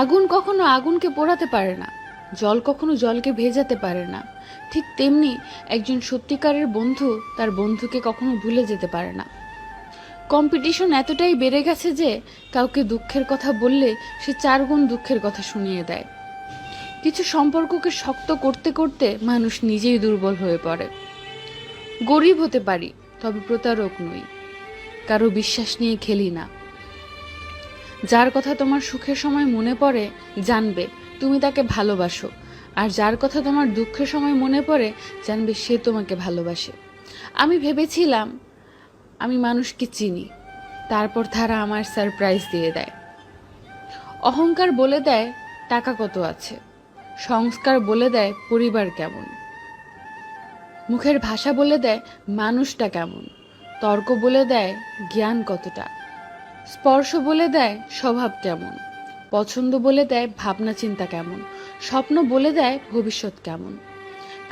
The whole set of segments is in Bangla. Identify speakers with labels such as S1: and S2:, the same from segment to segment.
S1: আগুন কখনো আগুনকে পোড়াতে পারে না, জল কখনো জলকে ভেজাতে পারে না। ঠিক তেমনি একজন সত্যিকারের বন্ধু তার বন্ধুকে কখনো ভুলে যেতে পারে না। কম্পিটিশন এতটাই বেড়ে গেছে যে কাউকে দুঃখের কথা বললে সে 4 গুণ দুঃখের কথা শুনিয়ে দেয়। কিছু সম্পর্ককে শক্ত করতে করতে মানুষ নিজেই দুর্বল হয়ে পড়ে। গরিব হতে পারি, তবে প্রতারক নই। কারো বিশ্বাস নিয়ে খেলি না। যার কথা তোমার সুখের সময় মনে পড়ে জানবে তুমি তাকে ভালোবাসো, আর যার কথা তোমার দুঃখের সময় মনে পড়ে জানবে সে তোমাকে ভালোবাসে। আমি ভেবেছিলাম আমি মানুষকে চিনি, তারপর তারা আমার সারপ্রাইজ দিয়ে দেয়। অহংকার বলে দেয় টাকা কত আছে, সংস্কার বলে দেয় পরিবার কেমন, মুখের ভাষা বলে দেয় মানুষটা কেমন, তর্ক বলে দেয় জ্ঞান কতটা, স্পর্শ বলে দেয় স্বভাব কেমন, পছন্দ বলে দেয় ভাবনা চিন্তা কেমন, স্বপ্ন বলে দেয় ভবিষ্যৎ কেমন।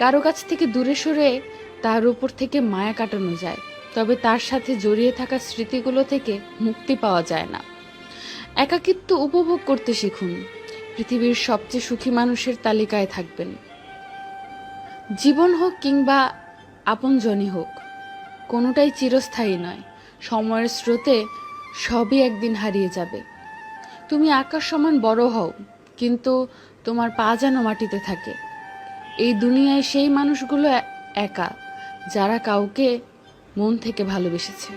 S1: কারো কাছ থেকে দূরে সরে তার উপর থেকে মায়া কাটানো যায়, তবে তার সাথে জড়িয়ে থাকা স্মৃতিগুলো থেকে মুক্তি পাওয়া যায় না। একাকিত্ব উপভোগ করতে শিখুন, পৃথিবীর সবচেয়ে সুখী মানুষের তালিকায় থাকবেন। জীবন হোক কিংবা আপনজনই হোক, কোনোটাই চিরস্থায়ী নয়। সময়ের স্রোতে সবই একদিন হারিয়ে যাবে। তুমি আকাশ সমান বড় হও, কিন্তু তোমার পা যেন মাটিতে থাকে। এই দুনিয়ায় সেই মানুষগুলো একা যারা কাউকে মন থেকে ভালোবেসেছে।